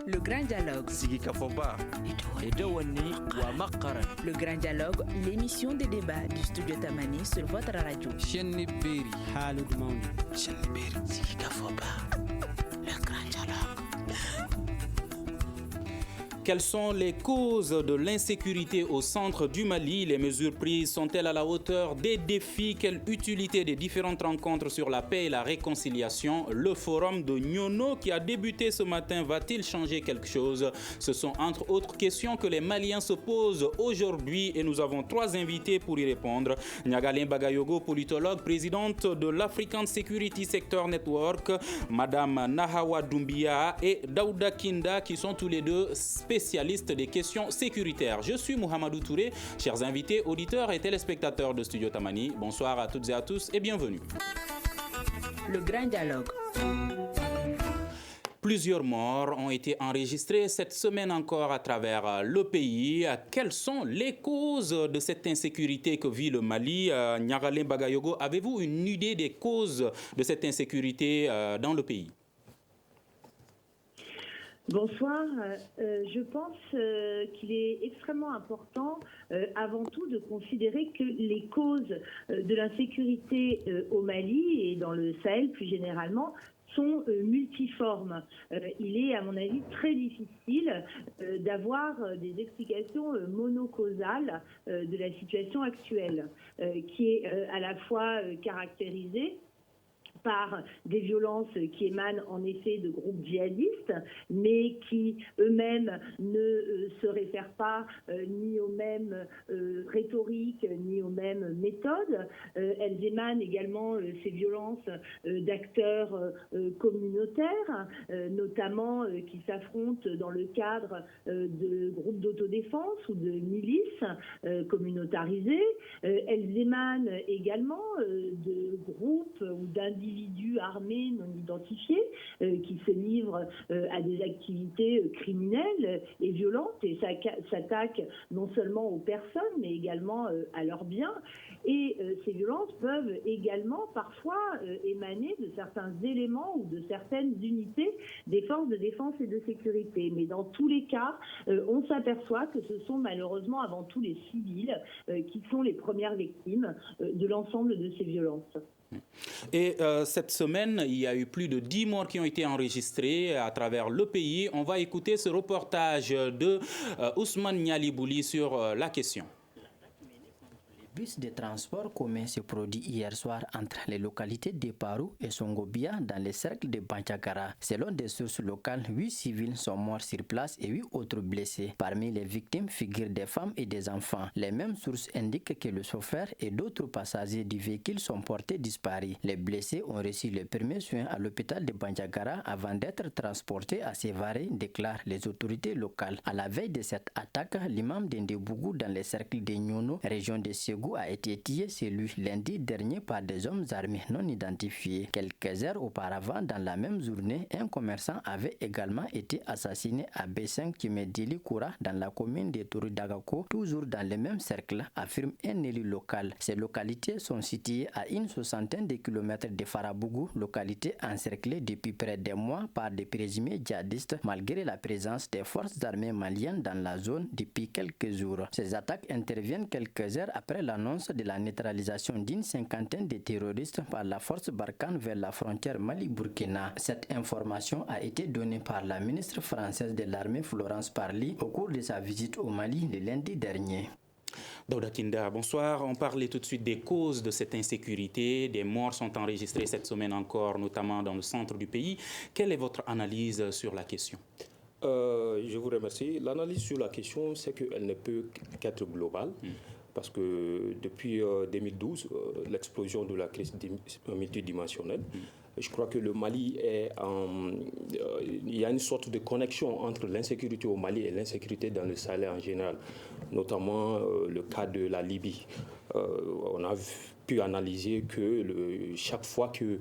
Le Grand Dialogue. Sigi Kafoba. Edouani Ouamakaran. Le Grand Dialogue, l'émission des débats du studio Tamani sur votre radio. Chenni Beri. Haloud Maoudi. Chenni Beri. Sigi Kafoba. Le Grand Dialogue. Quelles sont les causes de l'insécurité au centre du Mali? Les mesures prises sont-elles à la hauteur des défis? Quelle utilité des différentes rencontres sur la paix et la réconciliation? Le forum de Nyono qui a débuté ce matin va-t-il changer quelque chose? Ce sont entre autres questions que les Maliens se posent aujourd'hui et nous avons trois invités pour y répondre. Nyagalin Bagayogo, politologue, présidente de l'African Security Sector Network, Madame Nahawa Doumbia et Daouda Kinda qui sont tous les deux spécialiste des questions sécuritaires. Je suis Mohamedou Touré. Chers invités, auditeurs et téléspectateurs de Studio Tamani, bonsoir à toutes et à tous et bienvenue. Le Grand Dialogue. Plusieurs morts ont été enregistrés cette semaine encore à travers le pays. Quelles sont les causes de cette insécurité que vit le Mali? Nyagalin Bagayogo, avez-vous une idée des causes de cette insécurité dans le pays? Bonsoir. Je pense qu'il est extrêmement important avant tout de considérer que les causes de l'insécurité au Mali et dans le Sahel plus généralement sont multiformes. Il est, à mon avis, très difficile d'avoir des explications monocausales de la situation actuelle, qui est à la fois caractérisée par des violences qui émanent en effet de groupes djihadistes, mais qui eux-mêmes ne se réfèrent pas ni aux mêmes rhétoriques, ni aux mêmes méthodes. Elles émanent également, ces violences, d'acteurs communautaires, notamment qui s'affrontent dans le cadre de groupes d'autodéfense ou de milices communautarisées. Elles émanent également de groupes ou d'individus armés non identifiés qui se livrent à des activités criminelles et violentes et s'attaquent non seulement aux personnes mais également à leurs biens. Et ces violences peuvent également parfois émaner de certains éléments ou de certaines unités des forces de défense et de sécurité. Mais dans tous les cas, on s'aperçoit que ce sont malheureusement avant tout les civils qui sont les premières victimes de l'ensemble de ces violences. Et cette semaine, il y a eu plus de 10 morts qui ont été enregistrés à travers le pays. On va écouter ce reportage de Ousmane Nialibouli sur la question. Le bus de transport commun se produit hier soir entre les localités de Parou et Songobia dans les cercles de Banchakara. Selon des sources locales, 8 civils sont morts sur place et 8 autres blessés. Parmi les victimes figurent des femmes et des enfants. Les mêmes sources indiquent que le chauffeur et d'autres passagers du véhicule sont portés disparus. Les blessés ont reçu les premiers soins à l'hôpital de Banchakara avant d'être transportés à Sévaré, déclarent les autorités locales. À la veille de cette attaque, l'imam d'Indebougou dans les cercles de Nyono, région de Ségou, a été tué chez lui lundi dernier par des hommes armés non identifiés. Quelques heures auparavant, dans la même journée, un commerçant avait également été assassiné à B5 Kimedili Koura dans la commune de Touridagako, toujours dans le même cercle, affirme un élu local. Ces localités sont situées à une soixantaine de kilomètres de Farabougou, localité encerclée depuis près de mois par des présumés djihadistes, malgré la présence des forces armées maliennes dans la zone depuis quelques jours. Ces attaques interviennent quelques heures après l'annonce de la neutralisation d'une cinquantaine de terroristes par la force Barkhane vers la frontière Mali-Burkina. Cette information a été donnée par la ministre française de l'armée Florence Parly au cours de sa visite au Mali le lundi dernier. Daouda Kinda, bonsoir. On parlait tout de suite des causes de cette insécurité. Des morts sont enregistrées cette semaine encore, notamment dans le centre du pays. Quelle est votre analyse sur la question? Je vous remercie. L'analyse sur la question, c'est qu'elle ne peut qu'être globale. Parce que depuis 2012, l'explosion de la crise multidimensionnelle, je crois que le Mali il y a une sorte de connexion entre l'insécurité au Mali et l'insécurité dans le Sahel en général, notamment le cas de la Libye. On a pu analyser que chaque fois que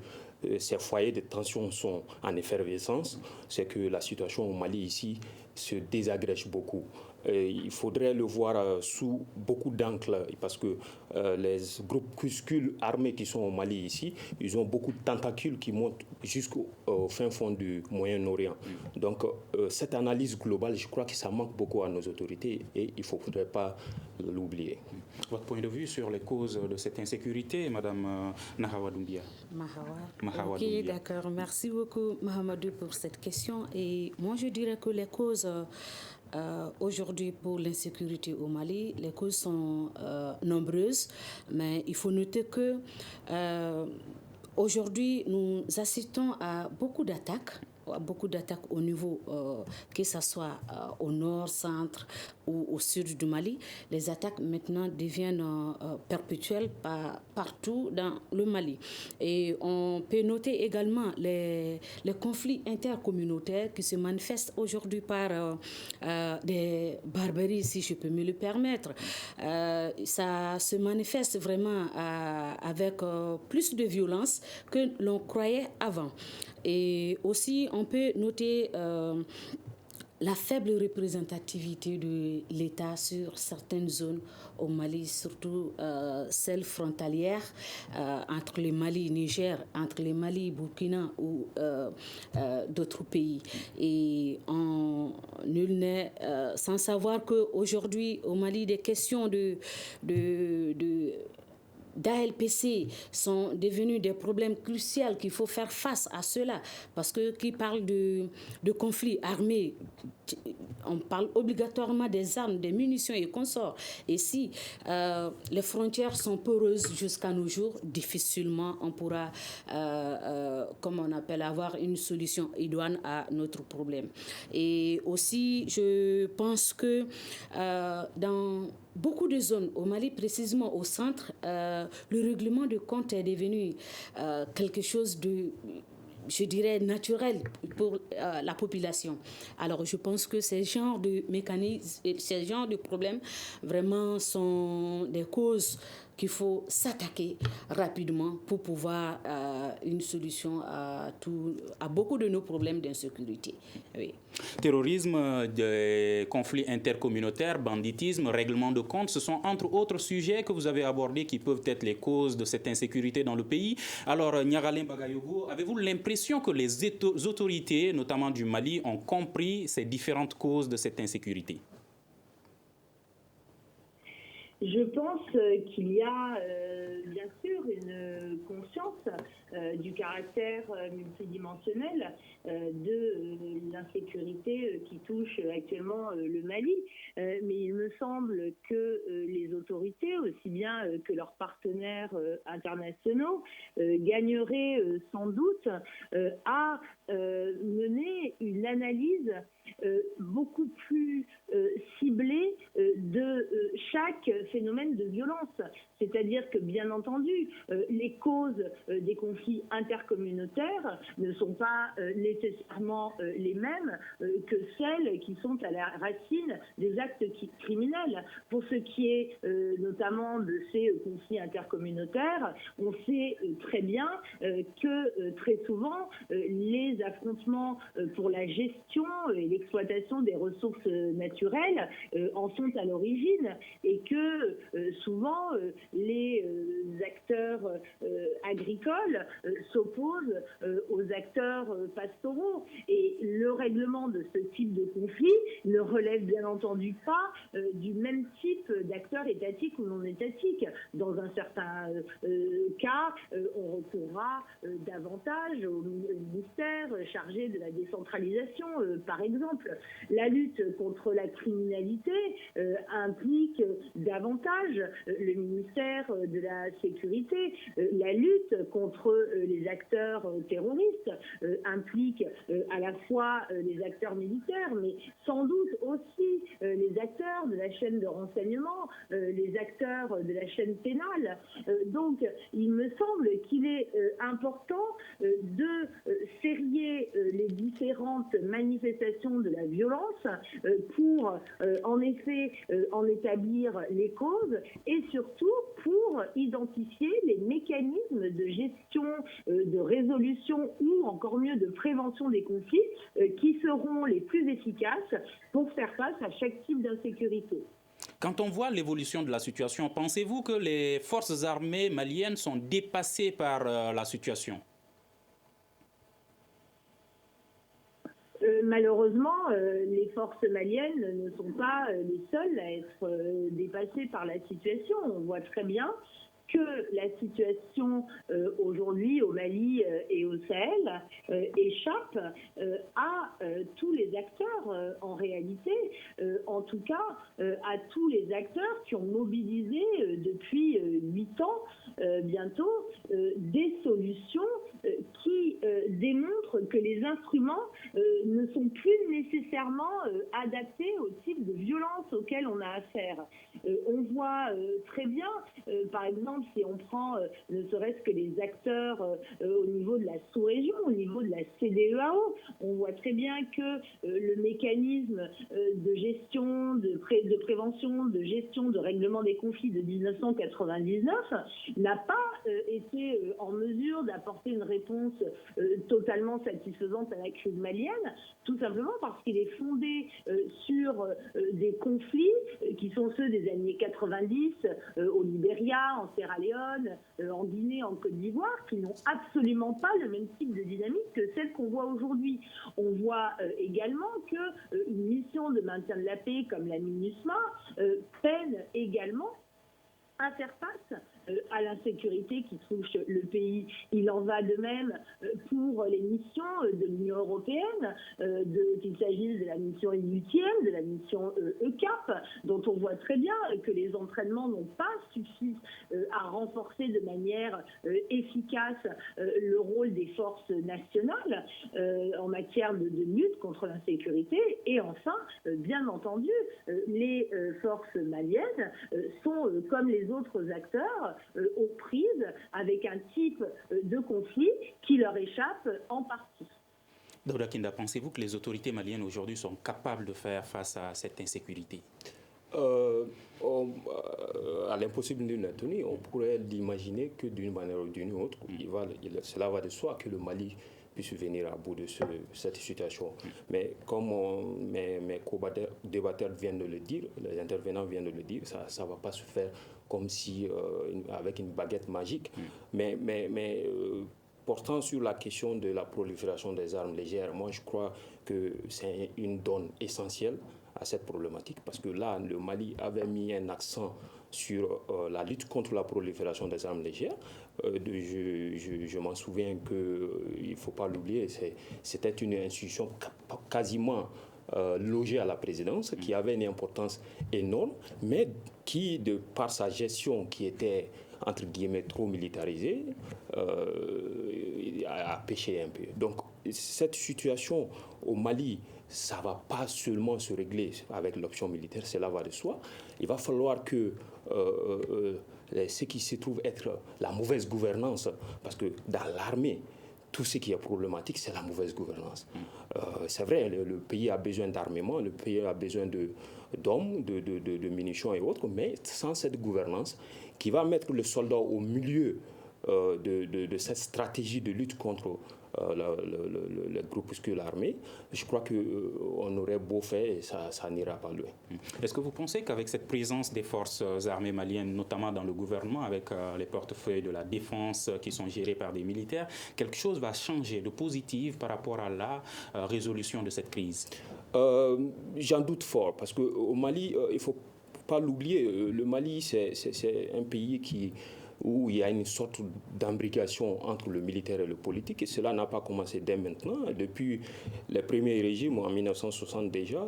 ces foyers de tension sont en effervescence, c'est que la situation au Mali ici se désagrège beaucoup. il faudrait le voir sous beaucoup d'angles, parce que les groupuscules armés qui sont au Mali ici, ils ont beaucoup de tentacules qui montent jusqu'au fin fond du Moyen-Orient. Donc cette analyse globale, je crois que ça manque beaucoup à nos autorités et il ne faudrait pas l'oublier. Votre point de vue sur les causes de cette insécurité, Madame Nahawa Doumbia? Ok, d'accord. Merci beaucoup, Mahamadou, pour cette question. Et moi, je dirais que les causes aujourd'hui pour l'insécurité au Mali, les causes sont nombreuses, mais il faut noter que aujourd'hui, nous assistons à beaucoup d'attaques au niveau, que ce soit au nord, centre ou au sud du Mali. Les attaques maintenant deviennent perpétuelles partout dans le Mali. Et on peut noter également les conflits intercommunautaires qui se manifestent aujourd'hui par des barbaries, si je peux me le permettre. Ça se manifeste vraiment avec plus de violence que l'on croyait avant. Et aussi, on peut noter la faible représentativité de l'État sur certaines zones au Mali, surtout celles frontalières entre le Mali et Niger, entre le Mali et Burkina ou d'autres pays. Et nul n'est sans savoir qu'aujourd'hui, au Mali, des questions d'ALPC sont devenus des problèmes cruciaux qu'il faut faire face à cela. Parce que qui parle de conflits armés, on parle obligatoirement des armes, des munitions et consorts. Et si les frontières sont poreuses jusqu'à nos jours, difficilement on pourra, comme on appelle, avoir une solution idoine à notre problème. Et aussi, je pense que dans beaucoup de zones, au Mali, précisément au centre, le règlement de compte est devenu quelque chose de, je dirais, naturel pour la population. Alors, je pense que ces genres de mécanismes, ces genres de problèmes, vraiment sont des causes qu'il faut s'attaquer rapidement pour pouvoir une solution à beaucoup de nos problèmes d'insécurité. Oui. Terrorisme, conflits intercommunautaires, banditisme, règlement de compte, ce sont entre autres sujets que vous avez abordés qui peuvent être les causes de cette insécurité dans le pays. Alors, Nyaralin Bagayogo, avez-vous l'impression que les autorités, notamment du Mali, ont compris ces différentes causes de cette insécurité? Je pense qu'il y a bien sûr une conscience du caractère multidimensionnel de l'insécurité qui touche actuellement le Mali. Mais il me semble que les autorités, aussi bien que leurs partenaires internationaux, gagneraient sans doute à mener une analyse beaucoup plus ciblée de chaque phénomène de violence. C'est-à-dire que, bien entendu, les causes des conflits intercommunautaires ne sont pas nécessairement les mêmes que celles qui sont à la racine des actes criminels. Pour ce qui est notamment de ces conflits intercommunautaires, on sait très bien que très souvent, les affrontements pour la gestion et l'exploitation des ressources naturelles en sont à l'origine et que souvent les acteurs agricoles s'opposent aux acteurs pastoraux. Et le règlement de ce type de conflit ne relève bien entendu pas du même type d'acteurs étatiques ou non étatiques. Dans un certain cas, on recourra davantage au ministère chargé de la décentralisation, par exemple. La lutte contre la criminalité implique davantage le ministère de la Sécurité. La lutte contre les acteurs terroristes implique à la fois les acteurs militaires, mais sans doute aussi les acteurs de la chaîne de renseignement, les acteurs de la chaîne pénale. Donc, il me semble qu'il est important de serrer les différentes manifestations de la violence pour, en effet, en établir les causes et surtout pour identifier les mécanismes de gestion, de résolution ou encore mieux de prévention des conflits qui seront les plus efficaces pour faire face à chaque type d'insécurité. Quand on voit l'évolution de la situation, pensez-vous que les forces armées maliennes sont dépassées par la situation? Malheureusement, les forces maliennes ne sont pas les seules à être dépassées par la situation. On voit très bien que la situation aujourd'hui au Mali et au Sahel échappe à tous les acteurs en réalité, en tout cas à tous les acteurs qui ont mobilisé depuis 8 ans bientôt des solutions qui démontrent que les instruments ne sont plus nécessairement adaptés au type de violence auquel on a affaire. On voit très bien, par exemple, si on prend ne serait-ce que les acteurs au niveau de la sous-région, au niveau de la CEDEAO, on voit très bien que le mécanisme de gestion, de prévention, de gestion, de règlement des conflits de 1999 n'a pas été en mesure d'apporter une réponse totalement satisfaisante à la crise malienne, tout simplement parce qu'il est fondé sur des conflits qui sont ceux des années 90 au Libéria, en Sierra Leone, en Guinée, en Côte d'Ivoire, qui n'ont absolument pas le même type de dynamique que celle qu'on voit aujourd'hui. On voit également qu'une mission de maintien de la paix comme la MINUSMA peine également à faire face à l'insécurité qui touche le pays. Il en va de même pour les missions de l'Union européenne, qu'il s'agisse de la mission IUTM, de la mission ECAP, dont on voit très bien que les entraînements n'ont pas suffi à renforcer de manière efficace le rôle des forces nationales en matière de lutte contre l'insécurité. Et enfin, bien entendu, les forces maliennes sont, comme les autres acteurs, aux prises avec un type de conflit qui leur échappe en partie. Daouda Kinda, pensez-vous que les autorités maliennes aujourd'hui sont capables de faire face à cette insécurité? À l'impossible de l'intenir, on pourrait l'imaginer que d'une manière ou d'une autre, cela va de soi que le Mali puisse venir à bout de cette situation. Mais comme mes co-débatteurs viennent de le dire, les intervenants viennent de le dire, ça ne va pas se faire comme si, avec une baguette magique. Mais portant sur la question de la prolifération des armes légères, moi je crois que c'est une donne essentielle à cette problématique, parce que là, le Mali avait mis un accent sur la lutte contre la prolifération des armes légères. Je m'en souviens qu'il ne faut pas l'oublier, c'était une institution quasiment logée à la présidence, qui avait une importance énorme, mais qui, de par sa gestion qui était entre guillemets trop militarisée, a péché un peu. Donc cette situation au Mali, ça ne va pas seulement se régler avec l'option militaire, cela va de soi. Il va falloir que ce qui se trouve être la mauvaise gouvernance, parce que dans l'armée, tout ce qui est problématique, c'est la mauvaise gouvernance. C'est vrai, le pays a besoin d'armement, le pays a besoin d'hommes, de munitions et autres, mais sans cette gouvernance qui va mettre le soldat au milieu de cette stratégie de lutte contre le groupuscule armé, je crois qu'on aurait beau faire et ça n'ira pas loin. Est-ce que vous pensez qu'avec cette présence des forces armées maliennes, notamment dans le gouvernement, avec les portefeuilles de la défense qui sont gérés par des militaires, quelque chose va changer de positif par rapport à la résolution de cette crise? J'en doute fort, parce qu'au Mali, il ne faut pas l'oublier, le Mali, c'est un pays où il y a une sorte d'imbrication entre le militaire et le politique, et cela n'a pas commencé dès maintenant. Depuis les premiers régimes, en 1960 déjà,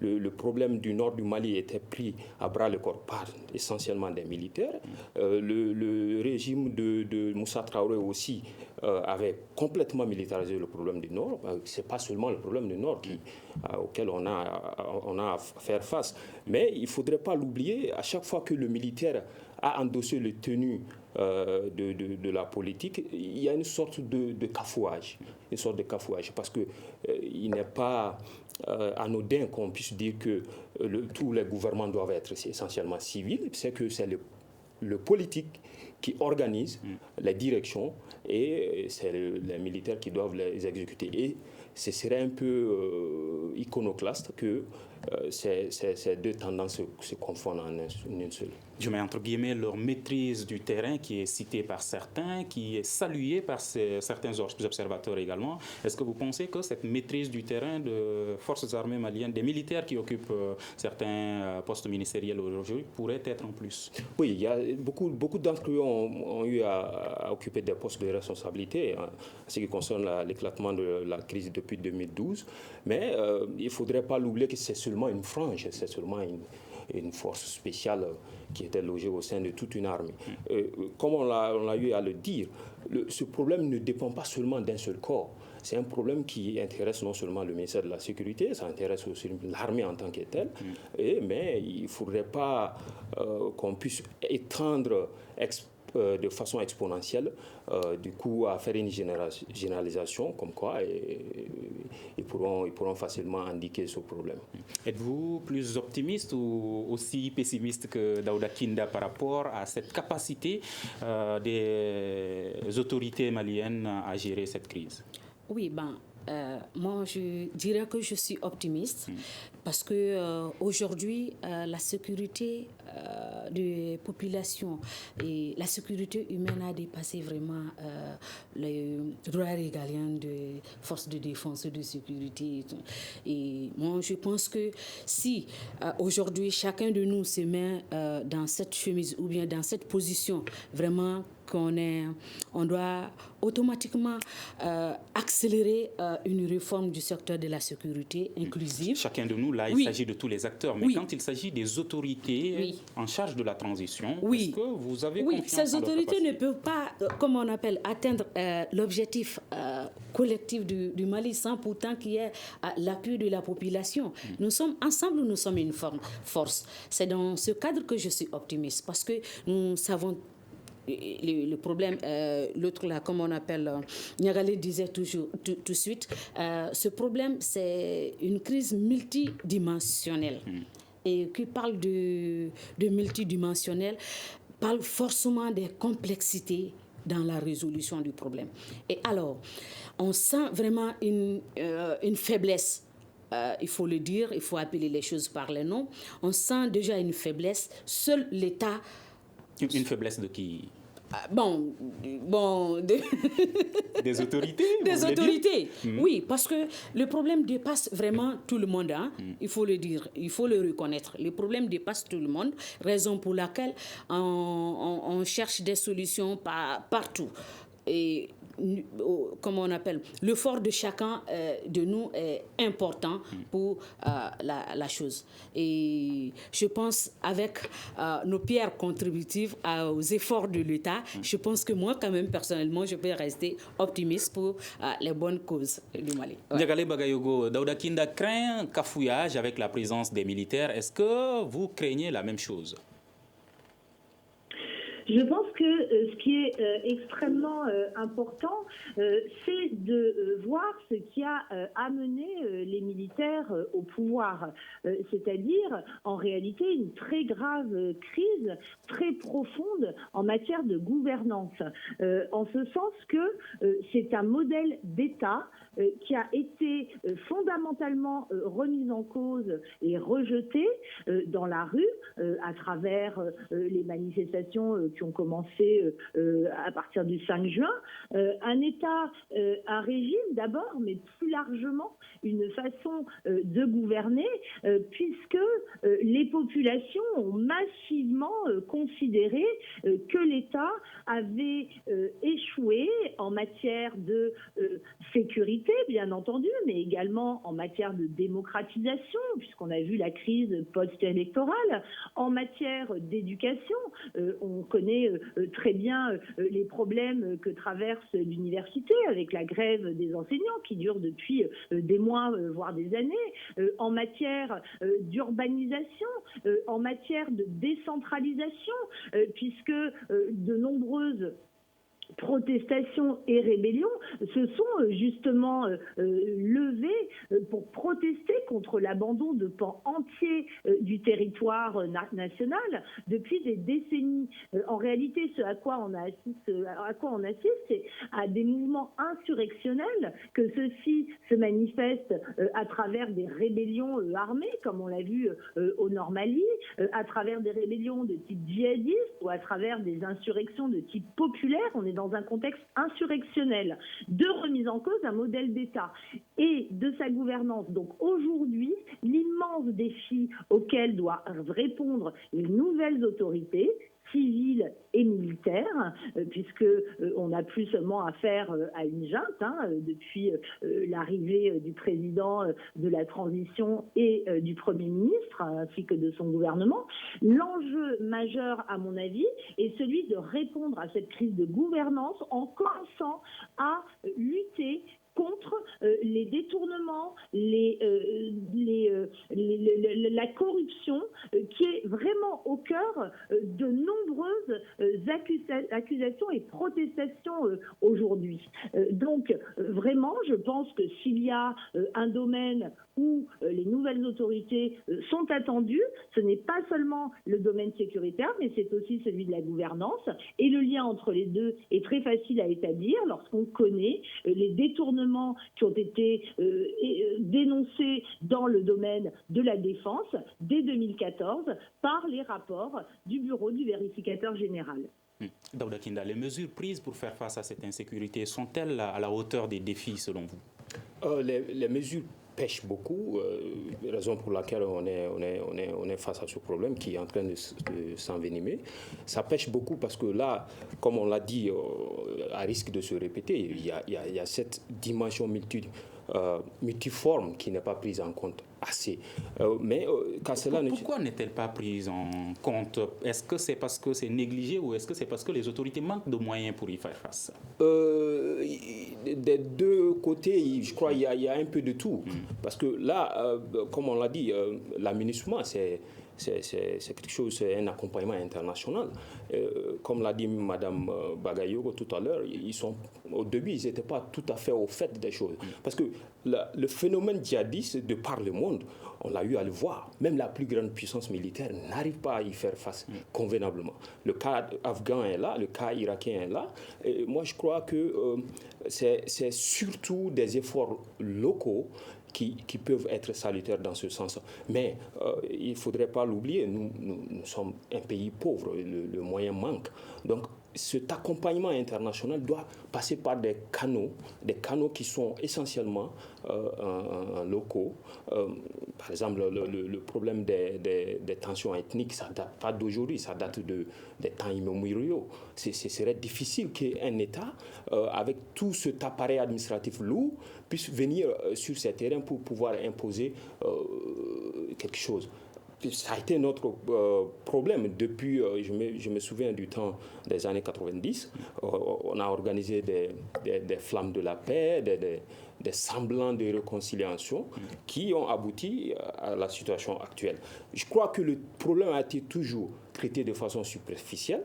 le problème du nord du Mali était pris à bras-le-corps par essentiellement des militaires. Le régime de Moussa Traoré aussi avait complètement militarisé le problème du nord. Ce n'est pas seulement le problème du nord auquel on a à faire face, mais il ne faudrait pas l'oublier, à chaque fois que le militaire a endossé le tenue de la politique, il y a une sorte de cafouage, parce que il n'est pas anodin qu'on puisse dire que tous les gouvernements doivent être essentiellement civils. C'est que c'est le politique qui organise les directions et c'est les militaires qui doivent les exécuter. Et ce serait un peu iconoclaste que ces deux tendances se confondent en une seule. Je mets entre guillemets leur maîtrise du terrain qui est citée par certains, qui est saluée par certains observateurs également. Est-ce que vous pensez que cette maîtrise du terrain de forces armées maliennes, des militaires qui occupent certains postes ministériels aujourd'hui, pourrait être en plus? Oui, il y a beaucoup d'entre eux ont eu à occuper des postes de responsabilité en ce qui concerne l'éclatement de la crise depuis 2012. Mais il ne faudrait pas l'oublier que c'est seulement une frange, c'est seulement une force spéciale qui était logée au sein de toute une armée. Comme on l'a eu à le dire, ce problème ne dépend pas seulement d'un seul corps. C'est un problème qui intéresse non seulement le ministère de la Sécurité, ça intéresse aussi l'armée en tant que telle, mais il ne faudrait pas qu'on puisse étendre de façon exponentielle, du coup, à faire une généralisation, comme quoi ils pourront facilement indiquer ce problème. Êtes-vous plus optimiste ou aussi pessimiste que Daouda Kinda par rapport à cette capacité des autorités maliennes à gérer cette crise? Oui, moi je dirais que je suis optimiste parce que aujourd'hui la sécurité des populations et la sécurité humaine a dépassé vraiment les droits régaliens des forces de défense et de sécurité. Et moi je pense que si aujourd'hui chacun de nous se met dans cette chemise ou bien dans cette position vraiment on doit automatiquement accélérer une réforme du secteur de la sécurité inclusive. Chacun de nous, là, il s'agit de tous les acteurs, mais quand il s'agit des autorités en charge de la transition, est-ce que vous avez confiance en leur ces autorités capacité? ne peuvent pas, comme on appelle, atteindre l'objectif collectif du Mali sans pourtant qu'il y ait l'appui de la population. Nous sommes ensemble, nous sommes une force. C'est dans ce cadre que je suis optimiste parce que nous savons le problème, l'autre là, comme on appelle, Niagalé disait tout de suite, ce problème, c'est une crise multidimensionnelle. Et qui parle de multidimensionnel, parle forcément des complexités dans la résolution du problème. Et alors, on sent vraiment une faiblesse. Il faut le dire, il faut appeler les choses par les noms. On sent déjà une faiblesse. Seul l'État... Une faiblesse de qui? Des autorités. Des autorités, oui, parce que le problème dépasse vraiment tout le monde, il faut le dire, il faut le reconnaître. Le problème dépasse tout le monde, raison pour laquelle on cherche des solutions partout. Et comment on appelle, l'effort de chacun de nous est important pour la chose. Et je pense avec nos pierres contributives aux efforts de l'État, je pense que moi, quand même, personnellement, je peux rester optimiste pour les bonnes causes du Mali. Niagalé Bagayogo, Daouda Kinda craint un cafouillage avec la présence des militaires. Est-ce que vous craignez la même chose? Je pense que ce qui est extrêmement important, c'est de voir ce qui a amené les militaires au pouvoir, c'est-à-dire en réalité une très grave crise, très profonde en matière de gouvernance, en ce sens que c'est un modèle d'État qui a été fondamentalement remis en cause et rejeté dans la rue à travers les manifestations qui ont commencé à partir du 5 juin. Un État, un régime d'abord, mais plus largement une façon de gouverner, puisque les populations ont massivement considéré que l'État avait échoué en matière de sécurité, bien entendu, mais également en matière de démocratisation, puisqu'on a vu la crise post-électorale, en matière d'éducation. On connaît très bien les problèmes que traverse l'université avec la grève des enseignants qui dure depuis des mois, voire des années, en matière d'urbanisation, en matière de décentralisation, puisque de nombreuses protestations et rébellions se sont justement levées pour protester contre l'abandon de pans entiers du territoire national depuis des décennies. En réalité, ce à quoi on assiste, c'est à des mouvements insurrectionnels, que ceux-ci se manifestent à travers des rébellions armées, comme on l'a vu au Nord Mali, à travers des rébellions de type djihadiste ou à travers des insurrections de type populaire. On est dans un contexte insurrectionnel de remise en cause d'un modèle d'État et de sa gouvernance. Donc aujourd'hui, l'immense défi auquel doivent répondre les nouvelles autorités civiles et militaires, puisque on n'a plus seulement affaire à une junte depuis l'arrivée du président de la transition et du Premier ministre, ainsi que de son gouvernement. L'enjeu majeur, à mon avis, est celui de répondre à cette crise de gouvernance en commençant à lutter contre les détournements, la corruption qui est vraiment au cœur de nombreuses accusations et protestations aujourd'hui. Donc vraiment, je pense que s'il y a un domaine où les nouvelles autorités sont attendues, ce n'est pas seulement le domaine sécuritaire, mais c'est aussi celui de la gouvernance. Et le lien entre les deux est très facile à établir lorsqu'on connaît les détournements qui ont été dénoncés dans le domaine de la défense dès 2014 par les rapports du bureau du vérificateur général. Daouda Kinda, les mesures prises pour faire face à cette insécurité sont-elles à la hauteur des défis selon vous? Les mesures pêchent beaucoup, raison pour laquelle on est face à ce problème qui est en train de s'envenimer. Ça pêche beaucoup parce que là, comme on l'a dit, à risque de se répéter, il y a cette dimension multiforme qui n'est pas prise en compte assez. Pourquoi n'est-elle pas prise en compte? Est-ce que c'est parce que c'est négligé ou est-ce que c'est parce que les autorités manquent de moyens pour y faire face? Des deux côtés, je crois qu'il y a un peu de tout. Parce que là, comme on l'a dit, l'aménagement, c'est quelque chose, c'est un accompagnement international. Comme l'a dit Mme Bagayoko tout à l'heure, au début, ils n'étaient pas tout à fait au fait des choses. Parce que le phénomène djihadiste, de par le monde, on l'a eu à le voir. Même la plus grande puissance militaire n'arrive pas à y faire face convenablement. Le cas afghan est là, le cas irakien est là. Et moi, je crois que c'est surtout des efforts locaux qui peuvent être salutaires dans ce sens. Mais il ne faudrait pas l'oublier, nous sommes un pays pauvre, le moyen manque. Donc cet accompagnement international doit passer par des canaux qui sont essentiellement locaux. Par exemple, le problème des tensions ethniques, ça ne date pas d'aujourd'hui, ça date des temps immémoriaux. Ce serait difficile qu'un État, avec tout cet appareil administratif lourd, puisse venir sur ces terrains pour pouvoir imposer quelque chose. Ça a été notre problème depuis, je me souviens du temps des années 90, on a organisé des flammes de la paix, des semblants de réconciliation qui ont abouti à la situation actuelle. Je crois que le problème a été toujours traité de façon superficielle.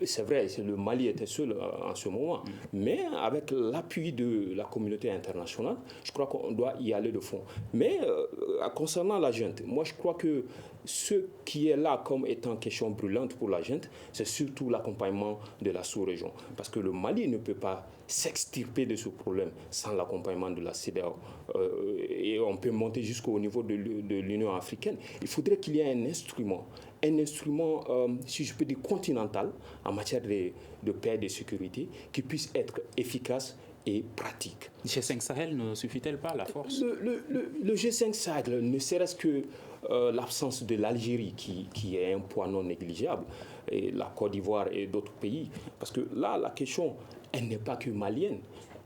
C'est vrai, le Mali était seul en ce moment, mais avec l'appui de la communauté internationale, je crois qu'on doit y aller de fond. Mais concernant la junte, moi je crois que ce qui est là comme étant question brûlante pour la junte, c'est surtout l'accompagnement de la sous-région. Parce que le Mali ne peut pas s'extirper de ce problème sans l'accompagnement de la CEDEAO. Et on peut monter jusqu'au niveau de l'Union africaine. Il faudrait qu'il y ait un instrument, si je peux dire, continental en matière de paix et de sécurité qui puisse être efficace et pratique. Le G5 Sahel ne suffit-elle pas à la force? Le G5 Sahel, ne serait-ce que l'absence de l'Algérie qui est un poids non négligeable, et la Côte d'Ivoire et d'autres pays, parce que là, la question, elle n'est pas que malienne,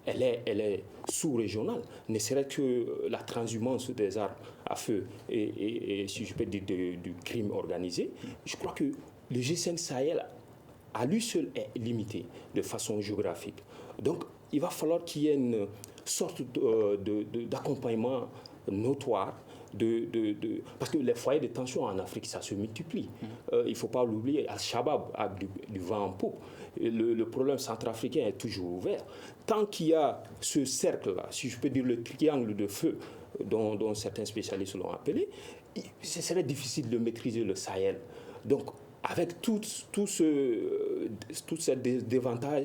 elle est sous-régionale, ne serait-ce que la transhumance des armes à feu et si je peux dire, du crime organisé. Je crois que le G5 Sahel, à lui seul, est limité de façon géographique. Donc, il va falloir qu'il y ait une sorte d'accompagnement notoire Parce que les foyers de tension en Afrique, ça se multiplie. Il ne faut pas l'oublier, Al-Shabaab a du vent en poupe. Le problème centrafricain est toujours ouvert. Tant qu'il y a ce cercle-là, si je peux dire le triangle de feu dont certains spécialistes l'ont appelé, ce serait difficile de maîtriser le Sahel. Donc, avec tout ce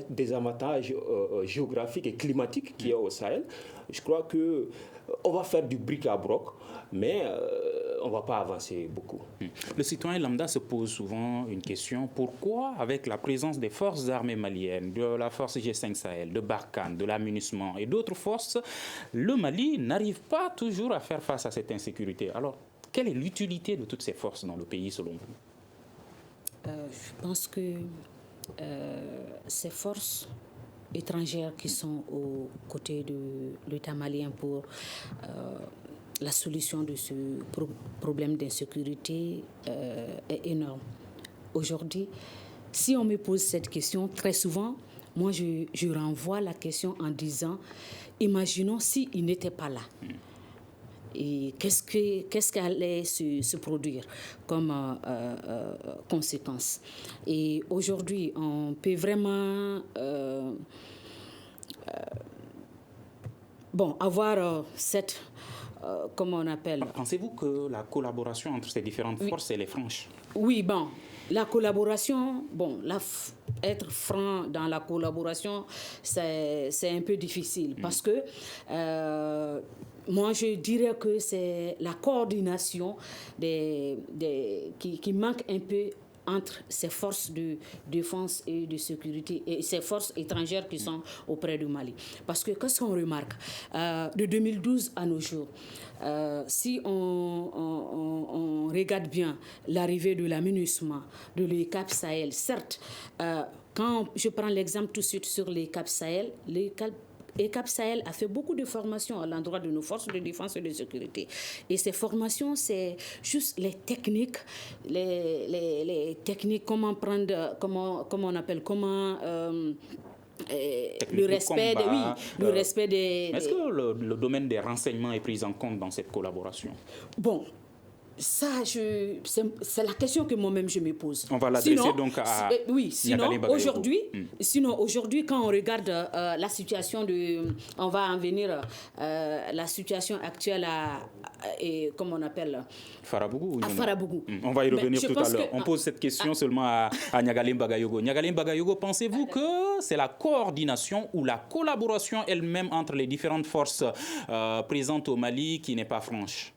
désavantage géographique et climatique qu'il y a au Sahel, je crois qu'on va faire du bric-à-broc, mais on ne va pas avancer beaucoup. Le citoyen lambda se pose souvent une question. Pourquoi, avec la présence des forces armées maliennes, de la force G5 Sahel, de Barkhane, de l'amunissement et d'autres forces, le Mali n'arrive pas toujours à faire face à cette insécurité? Alors, quelle est l'utilité de toutes ces forces dans le pays, selon vous? Je pense que ces forces étrangères qui sont aux côtés de l'État malien pour la solution de ce problème d'insécurité est énorme. Aujourd'hui, si on me pose cette question, très souvent, moi je renvoie la question en disant, imaginons s'ils n'étaient pas là. Et qu'est-ce qui allait se produire comme conséquence? Et aujourd'hui, on peut vraiment avoir cette... comment on appelle? Pensez-vous que la collaboration entre ces différentes forces, elle est franche? Oui, la collaboration, être franc dans la collaboration, c'est un peu difficile parce que moi, je dirais que c'est la coordination qui manque un peu entre ces forces de défense et de sécurité et ces forces étrangères qui sont auprès du Mali. Parce que qu'est-ce qu'on remarque de 2012 à nos jours, si on regarde bien l'arrivée de l'amunissement, de l'ECAP Sahel, certes, quand je prends l'exemple tout de suite sur l'ECAP Sahel, l'ECAP Sahel a fait beaucoup de formations à l'endroit de nos forces de défense et de sécurité. Et ces formations, c'est juste les techniques, les techniques, comment prendre, comment on appelle, comment... le respect le respect des... Est-ce que le domaine des renseignements est pris en compte dans cette collaboration? Ça, c'est la question que moi-même je me pose. On va l'adresser donc à... Sinon, aujourd'hui, quand on regarde la situation on va en venir la situation actuelle comment on appelle Farabougou. À Farabougou. On va y revenir tout à l'heure. On pose cette question seulement à Niagalem Bagayogo. Niagalem Bagayogo, pensez-vous que c'est la coordination ou la collaboration elle-même entre les différentes forces présentes au Mali qui n'est pas franche?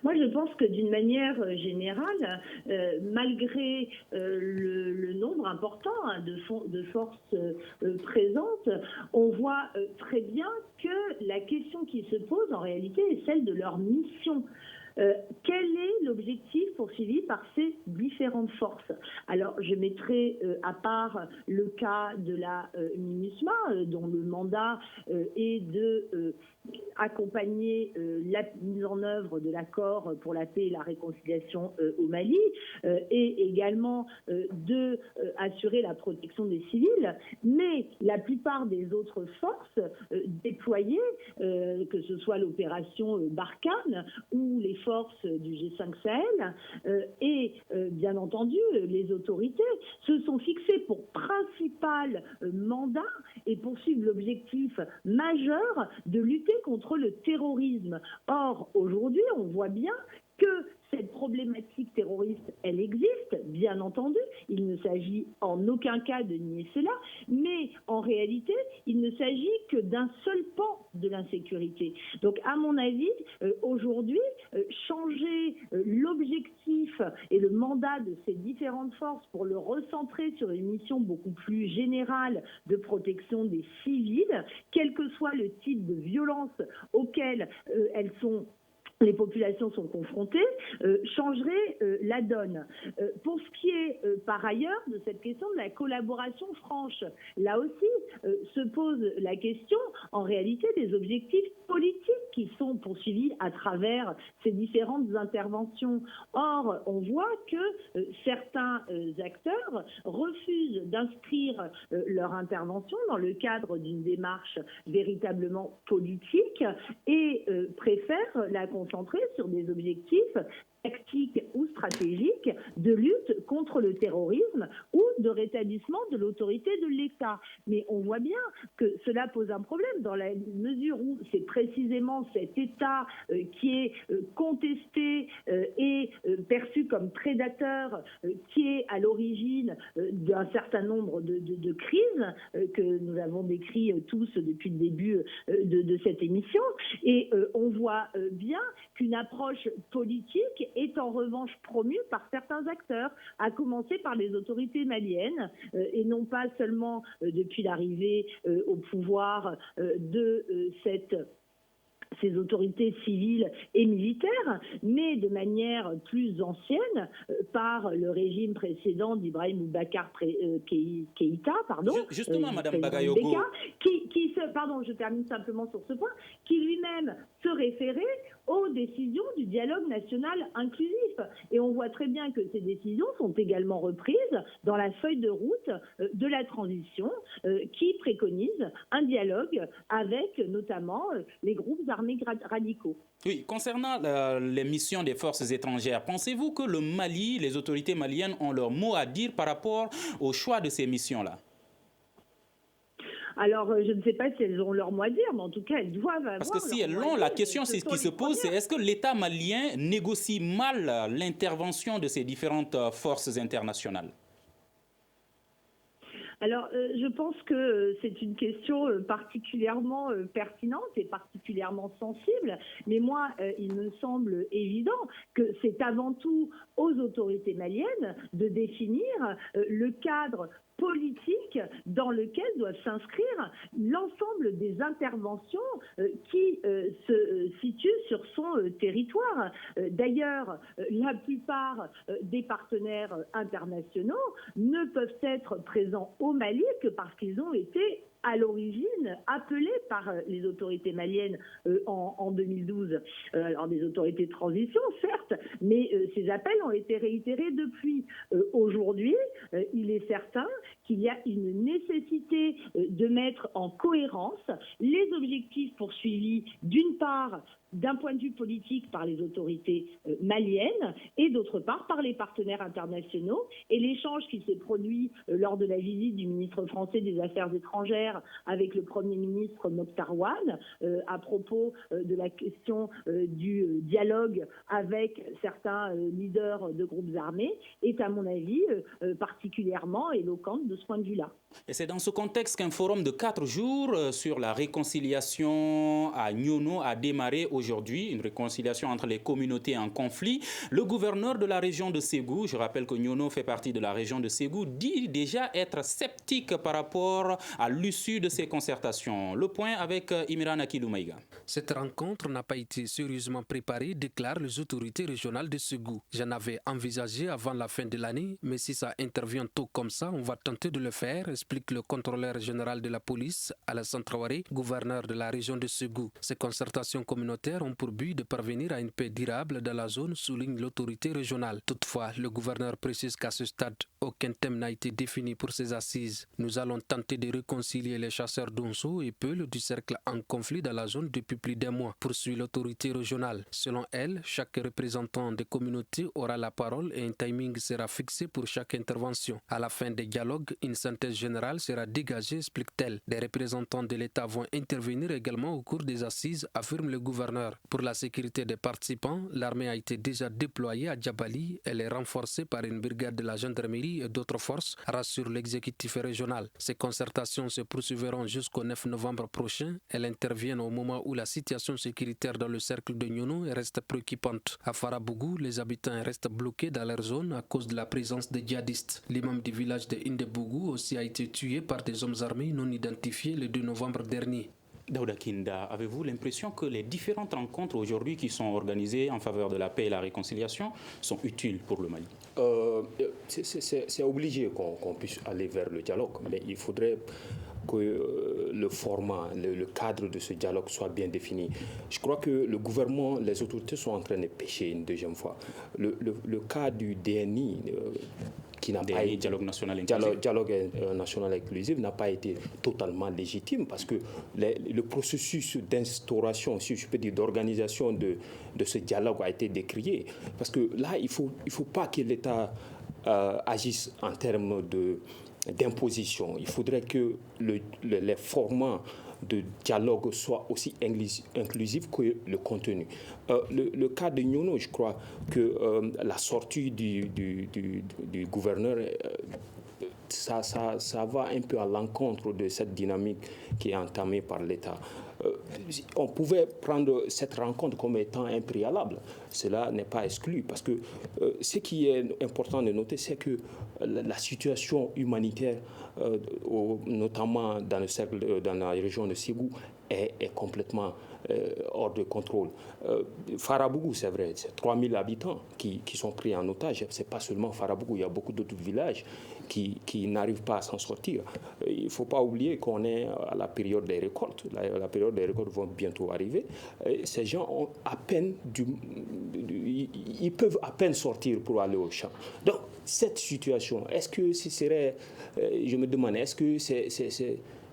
Moi, je pense que d'une manière générale, malgré le nombre important de forces présentes, on voit très bien que la question qui se pose en réalité est celle de leur mission. Quel est l'objectif poursuivi par ces différentes forces? Alors, je mettrai à part le cas de la MINUSMA, dont le mandat est de accompagner la mise en œuvre de l'accord pour la paix et la réconciliation au Mali et également de assurer la protection des civils. Mais la plupart des autres forces déployées, que ce soit l'opération Barkhane ou les forces du G5 Sahel et bien entendu les autorités se sont fixées pour principal mandat et poursuivent l'objectif majeur de lutter contre le terrorisme. Or, aujourd'hui, on voit bien que cette problématique terroriste, elle existe, bien entendu. Il ne s'agit en aucun cas de nier cela, mais en réalité, il ne s'agit que d'un seul pan de l'insécurité. Donc, à mon avis, aujourd'hui, changer l'objectif et le mandat de ces différentes forces pour le recentrer sur une mission beaucoup plus générale de protection des civils, quel que soit le type de violence auquel les populations sont confrontées, changerait la donne. Pour ce qui est par ailleurs de cette question de la collaboration franche, là aussi se pose la question en réalité des objectifs politiques qui sont poursuivis à travers ces différentes interventions. Or, on voit que certains acteurs refusent d'inscrire leur intervention dans le cadre d'une démarche véritablement politique et préfèrent la concentrer sur des objectifs tactique ou stratégique de lutte contre le terrorisme ou de rétablissement de l'autorité de l'État. Mais on voit bien que cela pose un problème dans la mesure où c'est précisément cet État qui est contesté et perçu comme prédateur qui est à l'origine d'un certain nombre de crises que nous avons décrit tous depuis le début de cette émission. Et on voit bien qu'une approche politique est en revanche promue par certains acteurs, à commencer par les autorités maliennes, et non pas seulement depuis l'arrivée au pouvoir de ces autorités civiles et militaires, mais de manière plus ancienne par le régime précédent d'Ibrahim Boubacar Keïta, Justement, Madame Bagayogo. Je termine simplement sur ce point, qui lui-même se référait aux décisions du dialogue national inclusif. Et on voit très bien que ces décisions sont également reprises dans la feuille de route de la transition qui préconise un dialogue avec notamment les groupes armés radicaux. Oui, concernant les missions des forces étrangères, pensez-vous que le Mali, les autorités maliennes ont leur mot à dire par rapport au choix de ces missions-là ? Alors, je ne sais pas si elles ont leur mot à dire, mais en tout cas, elles doivent avoir. Parce que si elles l'ont, la question qui se pose, c'est est-ce que l'État malien négocie mal l'intervention de ces différentes forces internationales ? Alors, je pense que c'est une question particulièrement pertinente et particulièrement sensible, mais moi, il me semble évident que c'est avant tout aux autorités maliennes de définir le cadre politique dans lequel doivent s'inscrire l'ensemble des interventions qui se situent sur son territoire. D'ailleurs, la plupart des partenaires internationaux ne peuvent être présents au Mali que parce qu'ils ont été à l'origine appelés par les autorités maliennes en 2012. Alors des autorités de transition, certes, mais ces appels ont été réitérés depuis. Aujourd'hui, il est certain qu'il y a une nécessité de mettre en cohérence les objectifs poursuivis, d'une part, d'un point de vue politique par les autorités maliennes et d'autre part par les partenaires internationaux. Et l'échange qui s'est produit lors de la visite du ministre français des Affaires étrangères avec le Premier ministre Mokhtar Ouane à propos de la question du dialogue avec certains leaders de groupes armés est à mon avis particulièrement éloquente de ce point de vue-là. Et c'est dans ce contexte qu'un forum de 4 jours sur la réconciliation à Nyono a démarré aujourd'hui, une réconciliation entre les communautés en conflit. Le gouverneur de la région de Ségou, je rappelle que Nyono fait partie de la région de Ségou, dit déjà être sceptique par rapport à l'issue de ces concertations. Le point avec Imran Akiloumaïga. Cette rencontre n'a pas été sérieusement préparée, déclarent les autorités régionales de Ségou. J'en avais envisagé avant la fin de l'année, mais si ça intervient tôt comme ça, on va tenter de le faire, explique le contrôleur général de la police, Alassane Traoré, gouverneur de la région de Ségou. Ces concertations communautaires ont pour but de parvenir à une paix durable dans la zone, souligne l'autorité régionale. Toutefois, le gouverneur précise qu'à ce stade, aucun thème n'a été défini pour ces assises. Nous allons tenter de réconcilier les chasseurs d'Onso et Peul du cercle en conflit dans la zone depuis plus d'un mois, poursuit l'autorité régionale. Selon elle, chaque représentant des communautés aura la parole et un timing sera fixé pour chaque intervention. À la fin des dialogues, une synthèse générale sera dégagée, explique-t-elle. Des représentants de l'État vont intervenir également au cours des assises, affirme le gouverneur. Pour la sécurité des participants, l'armée a été déjà déployée à Djabali. Elle est renforcée par une brigade de la gendarmerie et d'autres forces, rassure l'exécutif régional. Ces concertations se poursuivront jusqu'au 9 novembre prochain. Elles interviennent au moment où la situation sécuritaire dans le cercle de Nyono reste préoccupante. À Farabougou, les habitants restent bloqués dans leur zone à cause de la présence des djihadistes. L'imam du village de Indebougou aussi a été tué par des hommes armés non identifiés le 2 novembre dernier. Daouda Kinda, avez-vous l'impression que les différentes rencontres aujourd'hui qui sont organisées en faveur de la paix et la réconciliation sont utiles pour le Mali? C'est obligé qu'on puisse aller vers le dialogue, mais il faudrait que le format, le cadre de ce dialogue soit bien défini. Je crois que le gouvernement, les autorités sont en train de pêcher une deuxième fois. Le cas du DNI, qui n'a pas été, dialogue national inclusif, national inclusif n'a pas été totalement légitime parce que le processus d'instauration, si je peux dire, d'organisation de ce dialogue a été décrié. Parce que là, il faut pas que l'État agisse en termes d'imposition. Il faudrait que les formats de dialogue soient aussi inclusifs que le contenu. Le cas de Nyono, je crois que la sortie du gouverneur, ça va un peu à l'encontre de cette dynamique qui est entamée par l'État. On pouvait prendre cette rencontre comme étant un préalable. Cela n'est pas exclu parce que ce qui est important de noter, c'est que la situation humanitaire, notamment dans la région de Ségou, est complètement hors de contrôle. Farabougou, c'est vrai, c'est 3000 habitants qui sont pris en otage. Ce n'est pas seulement Farabougou, il y a beaucoup d'autres villages qui n'arrivent pas à s'en sortir. Il ne faut pas oublier qu'on est à la période des récoltes. La période des récoltes va bientôt arriver. Ces gens ont à peine ils peuvent à peine sortir pour aller au champ. Donc, cette situation, est-ce que ce serait, je me demande, est-ce que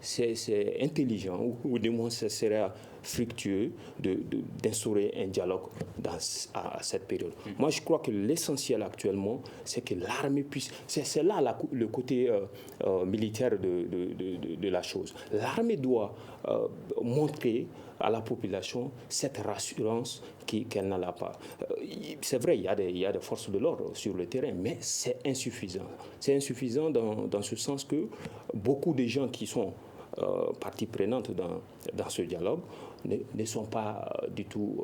c'est intelligent ou du moins ce serait fructueux d'instaurer un dialogue à cette période. Moi, je crois que l'essentiel actuellement, c'est que l'armée puisse... C'est là le côté militaire de la chose. L'armée doit montrer à la population cette rassurance qu'elle n'a pas. C'est vrai, il y a des forces de l'ordre sur le terrain, mais c'est insuffisant. C'est insuffisant dans ce sens que beaucoup de gens qui sont partie prenante dans ce dialogue ne sont pas du tout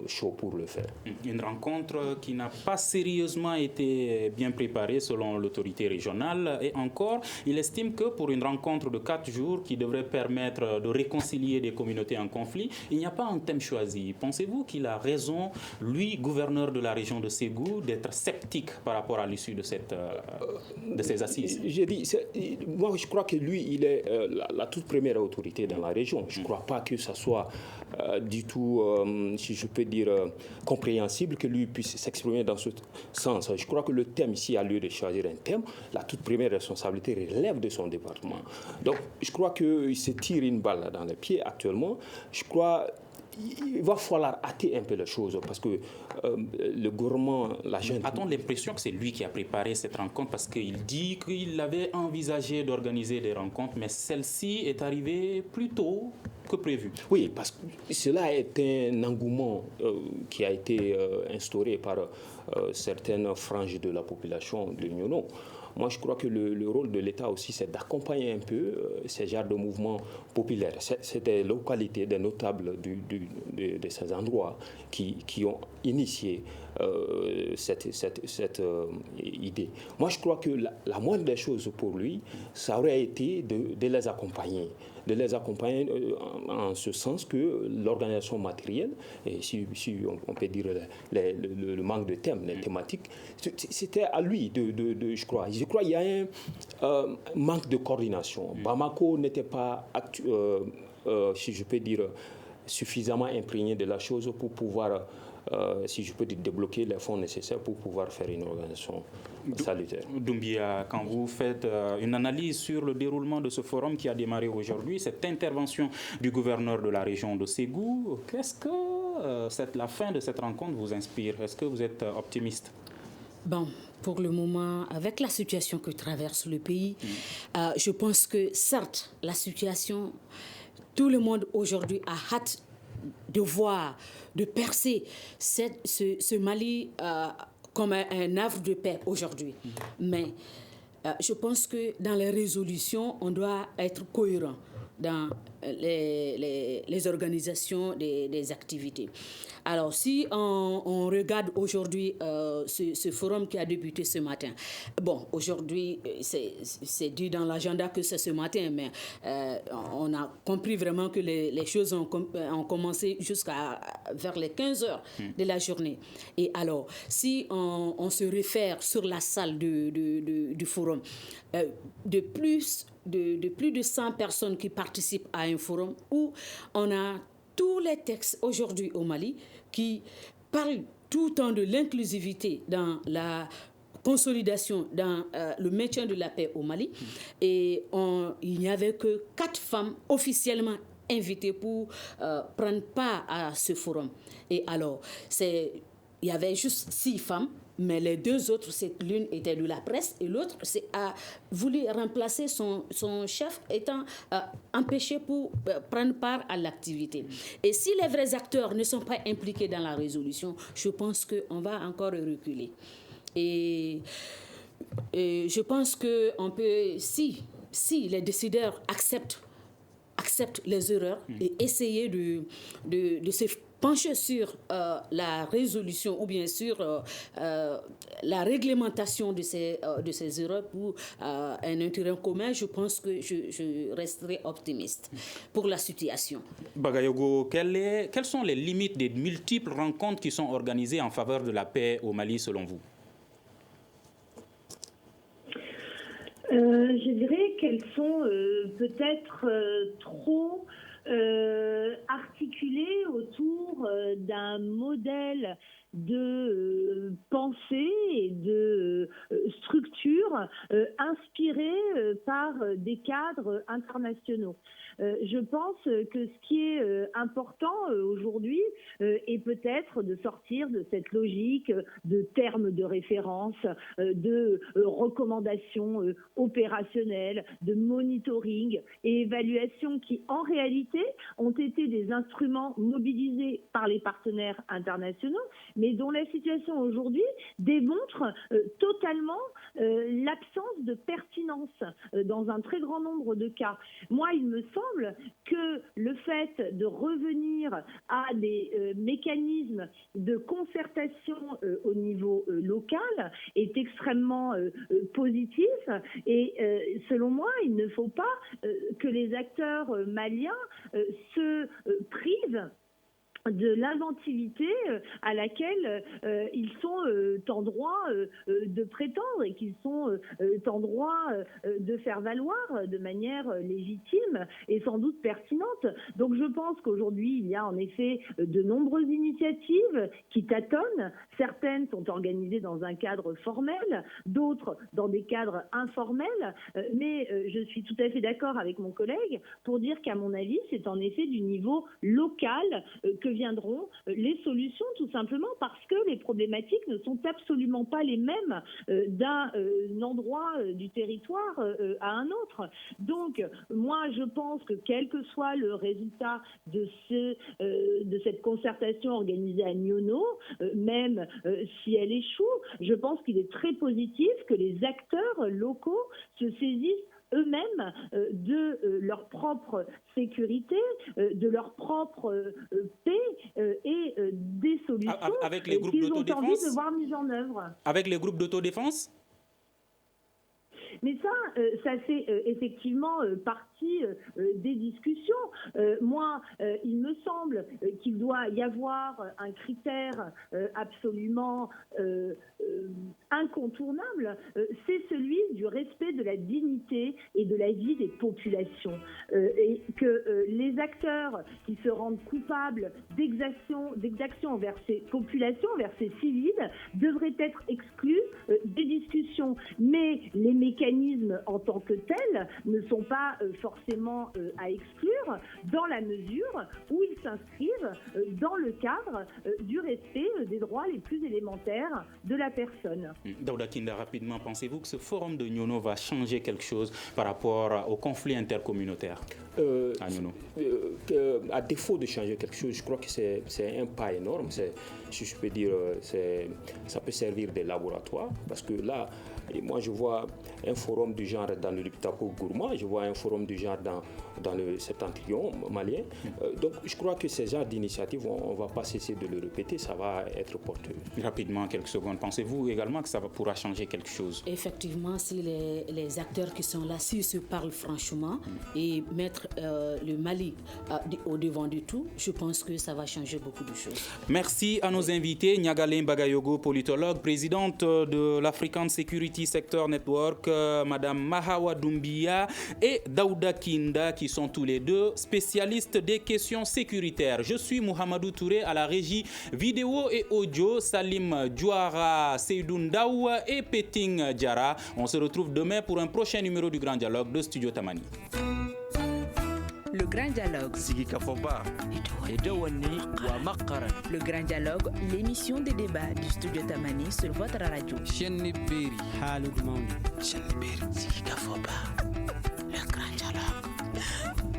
chauds pour le faire. Une rencontre qui n'a pas sérieusement été bien préparée selon l'autorité régionale. Et encore, il estime que pour une rencontre de 4 jours qui devrait permettre de réconcilier des communautés en conflit, il n'y a pas un thème choisi. Pensez-vous qu'il a raison, lui, gouverneur de la région de Ségou, d'être sceptique par rapport à l'issue de ces assises? Moi, je crois que lui, il est la toute première autorité dans la région. Je ne crois pas que ça soit du tout, si je peux dire, compréhensible que lui puisse s'exprimer dans ce sens. Je crois que le thème ici a lieu de choisir un thème. La toute première responsabilité relève de son département. Donc, je crois qu'il se tire une balle dans les pieds actuellement. Je crois il va falloir hâter un peu les choses parce que le gouvernement, la jeune... A-t-on l'impression que c'est lui qui a préparé cette rencontre parce qu'il dit qu'il avait envisagé d'organiser des rencontres, mais celle-ci est arrivée plus tôt que prévu? Oui, parce que cela est un engouement qui a été instauré par certaines franges de la population de Nyono. Moi, je crois que le rôle de l'État aussi, c'est d'accompagner un peu ces genres de mouvements populaires. C'est des localités, des notables de ces endroits qui ont initié cette idée. Moi, je crois que la moindre des choses pour lui, ça aurait été de les accompagner. De les accompagner en ce sens que l'organisation matérielle, et si on peut dire le manque de thèmes, les thématiques, c'était à lui je crois. Je crois qu'il y a un manque de coordination. Bamako n'était pas, si je peux dire, suffisamment imprégné de la chose pour pouvoir, si je peux dire, débloquer les fonds nécessaires pour pouvoir faire une organisation salutaire. Doumbia, quand vous faites une analyse sur le déroulement de ce forum qui a démarré aujourd'hui, cette intervention du gouverneur de la région de Ségou, qu'est-ce que la fin de cette rencontre vous inspire? Est-ce que vous êtes optimiste? Bon, pour le moment, avec la situation que traverse le pays, je pense que certes, la situation, tout le monde aujourd'hui a hâte de voir, de percer ce Mali comme un havre de paix aujourd'hui. Mais je pense que dans les résolutions, on doit être cohérent dans les organisations des activités. Alors, si on regarde aujourd'hui ce forum qui a débuté ce matin, bon, aujourd'hui, c'est dit dans l'agenda que c'est ce matin, mais on a compris vraiment que les choses ont commencé vers les 15 heures de la journée. Et alors, si on se réfère sur la salle du forum, de plus de plus de 100 personnes qui participent à un forum où on a tous les textes aujourd'hui au Mali qui parlent tout le temps de l'inclusivité dans la consolidation, dans le maintien de la paix au Mali. Et il n'y avait que 4 femmes officiellement invitées pour prendre part à ce forum. Et alors, il y avait juste 6 femmes, mais les 2 autres, l'une était de la presse et l'autre a voulu remplacer son chef étant empêché pour prendre part à l'activité. Et si les vrais acteurs ne sont pas impliqués dans la résolution, je pense qu'on va encore reculer. Et je pense qu'on peut, si les décideurs acceptent les erreurs et essayer de se pencher sur la résolution ou bien sur la réglementation de ces erreurs pour un intérêt commun, je pense que je resterai optimiste pour la situation. Bagayogo, quelles sont les limites des multiples rencontres qui sont organisées en faveur de la paix au Mali selon vous? Je dirais qu'elles sont peut-être trop articulées autour d'un modèle de pensée et de structure inspirée par des cadres internationaux. Je pense que ce qui est important aujourd'hui est peut-être de sortir de cette logique de termes de référence, de recommandations opérationnelles, de monitoring et évaluation qui, en réalité, ont été des instruments mobilisés par les partenaires internationaux, mais dont la situation aujourd'hui démontre totalement l'absence de pertinence dans un très grand nombre de cas. Moi, il me semble que le fait de revenir à des mécanismes de concertation au niveau local est extrêmement positif et selon moi, il ne faut pas que les acteurs maliens se privent de l'inventivité à laquelle ils sont en droit de prétendre et qu'ils sont en droit de faire valoir de manière légitime et sans doute pertinente. Donc je pense qu'aujourd'hui, il y a en effet de nombreuses initiatives qui tâtonnent. Certaines sont organisées dans un cadre formel, d'autres dans des cadres informels, mais je suis tout à fait d'accord avec mon collègue pour dire qu'à mon avis, c'est en effet du niveau local que viendront les solutions, tout simplement parce que les problématiques ne sont absolument pas les mêmes d'un endroit du territoire à un autre. Donc, moi, je pense que quel que soit le résultat de cette concertation organisée à Niono, même si elle échoue, je pense qu'il est très positif que les acteurs locaux se saisissent eux-mêmes de leur propre sécurité, de leur propre paix et des solutions avec les groupes qu'ils ont d'autodéfense, envie de voir mises en œuvre. Avec les groupes d'autodéfense? Mais ça fait effectivement partie des discussions. Moi, il me semble qu'il doit y avoir un critère absolument incontournable, c'est celui du respect de la dignité et de la vie des populations. Et que les acteurs qui se rendent coupables d'exactions envers ces populations, envers ces civils, devraient être exclus des discussions. Mais les mécanismes en tant que tels ne sont pas forcément à exclure dans la mesure où ils s'inscrivent dans le cadre du respect des droits les plus élémentaires de la personne. Daouda Kinda, rapidement, pensez-vous que ce forum de Niono va changer quelque chose par rapport au conflit intercommunautaire à Niono? À défaut de changer quelque chose, je crois que c'est un pas énorme. Si je peux dire, ça peut servir de laboratoire parce que là, et moi, je vois un forum du genre dans le Liptako-Gourma, je vois un forum du genre dans le septentrion malien. Donc, je crois que ces genres d'initiatives, on ne va pas cesser de le répéter, ça va être porteur. Rapidement, quelques secondes. Pensez-vous également que ça pourra changer quelque chose? Effectivement, si les acteurs qui sont là, s'ils se parlent franchement et mettre le Mali au devant du tout, je pense que ça va changer beaucoup de choses. Merci à nos invités. Niagalé Bagayogo, politologue, présidente de l'African Security Sector Network, Madame Mahawa Doumbia et Daouda Kinda, qui sont tous les deux spécialistes des questions sécuritaires. Je suis Mohamedou Touré à la régie vidéo et audio, Salim Djouara, Seydoun Daoua et Peting Diara. On se retrouve demain pour un prochain numéro du Grand Dialogue de Studio Tamani. Le Grand Dialogue. Sigi Kafoba. Edouani wa Makaran. Le Grand Dialogue, l'émission des débats du Studio Tamani sur votre radio. Chenni Beri. Chenni Beri. Sigi Kafoba. Le Grand Dialogue.